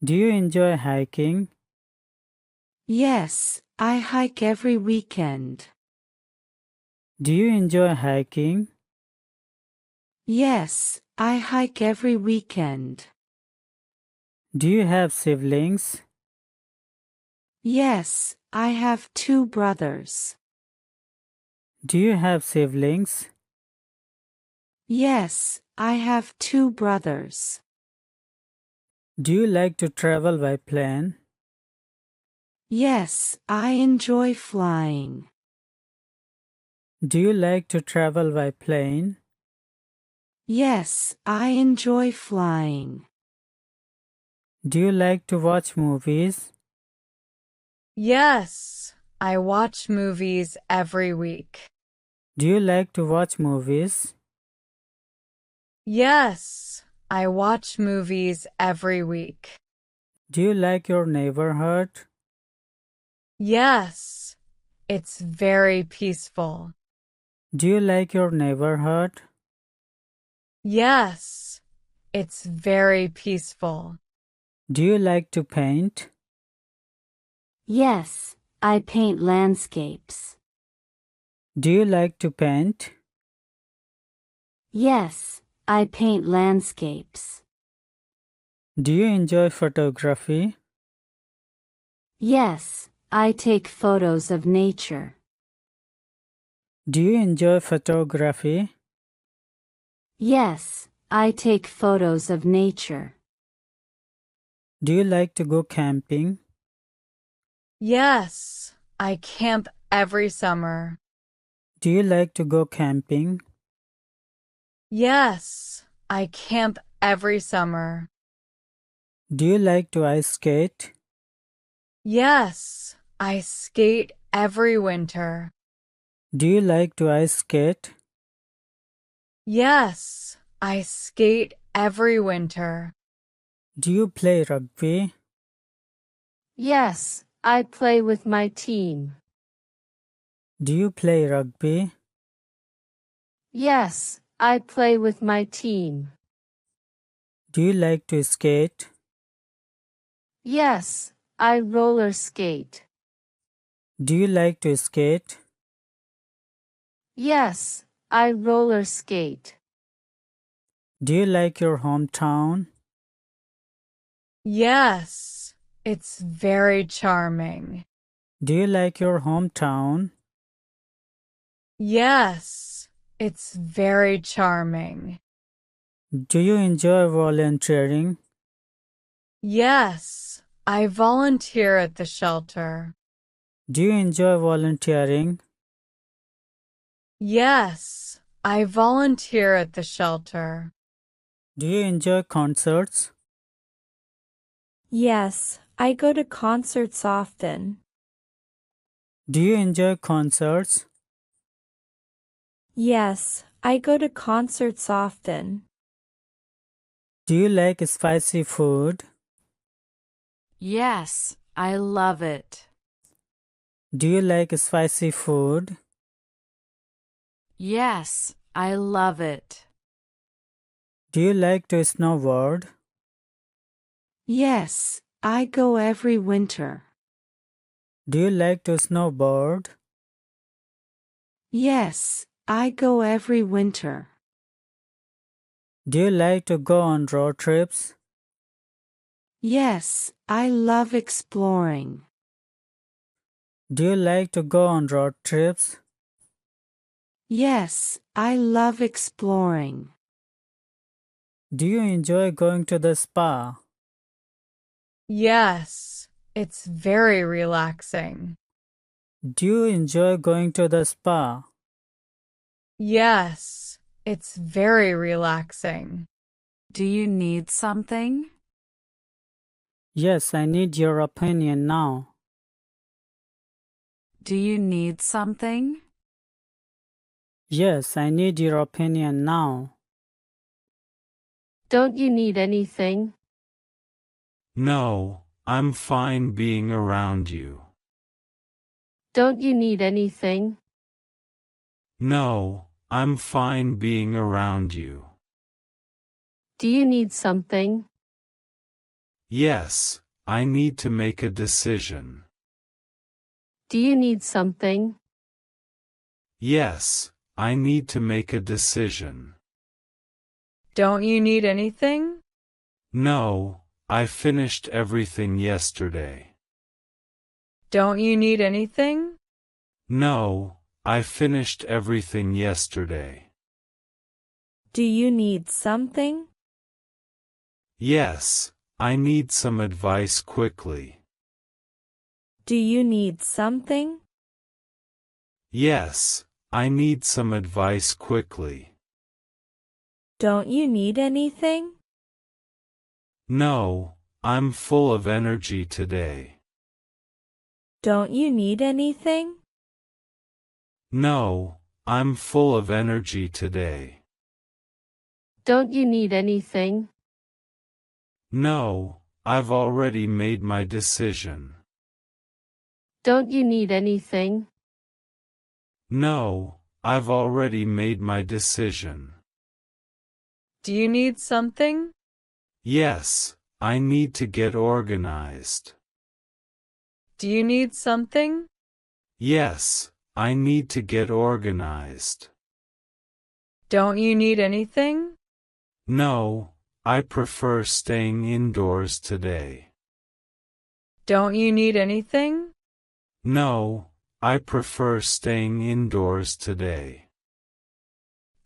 Do you enjoy hiking? Yes, I hike every weekend. Do you enjoy hiking? Yes, I hike every weekend. Do you have siblings? Yes, I have two brothers. Do you have siblings? Yes, I have two brothers. Do you like to travel by plane? Yes, I enjoy flying. Do you like to travel by plane? Yes, I enjoy flying. Do you like to watch movies? Yes, I watch movies every week. Do you like to watch movies? Yes, I watch movies every week. Do you like your neighborhood? Yes, it's very peaceful. Do you like your neighborhood? Yes, it's very peaceful. Do you like to paint? Yes, I paint landscapes. Do you like to paint? Yes, I paint landscapes. Do you enjoy photography? Yes, I take photos of nature. Do you enjoy photography? Yes, I take photos of nature. Do you like to go camping? Yes, I camp every summer. Do you like to go camping? Yes, I camp every summer. Do you like to ice skate? Yes, I skate every winter. Do you like to ice skate? Yes, I skate every winter. Do you play rugby? Yes, I play with my team. Do you play rugby? Yes, I play with my team. Do you like to skate? Yes, I roller skate. Do you like to skate? Yes, I roller skate. Do you like your hometown? Yes, it's very charming. Do you like your hometown? Yes, it's very charming. Do you enjoy volunteering? Yes, I volunteer at the shelter. Do you enjoy volunteering? Yes, I volunteer at the shelter. Do you enjoy concerts? Yes, I go to concerts often. Do you enjoy concerts? Yes, I go to concerts often. Do you like spicy food? Yes, I love it. Do you like spicy food? Yes, I love it. Do you like to snowboard? Yes, I go every winter. Do you like to snowboard? Yes, I go every winter. Do you like to go on road trips? Yes, I love exploring. Do you like to go on road trips? Yes, I love exploring. Do you enjoy going to the spa? Yes, it's very relaxing. Do you enjoy going to the spa? Yes, it's very relaxing. Do you need something? Yes, I need your opinion now. Do you need something? Yes, I need your opinion now. Don't you need anything? No, I'm fine being around you. Don't you need anything? No, I'm fine being around you. Do you need something? Yes, I need to make a decision. Do you need something? Yes, I need to make a decision. Don't you need anything? No, I finished everything yesterday. Don't you need anything? No, I finished everything yesterday. Do you need something? Yes, I need some advice quickly. Do you need something? Yes, I need some advice quickly. Don't you need anything? No, I'm full of energy today. Don't you need anything? No, I'm full of energy today. Don't you need anything? No, I've already made my decision. Don't you need anything? No, I've already made my decision. Do you need something? Yes, I need to get organized. Do you need something? Yes, I need to get organized. Don't you need anything? No, I prefer staying indoors today. Don't you need anything? No, I prefer staying indoors today.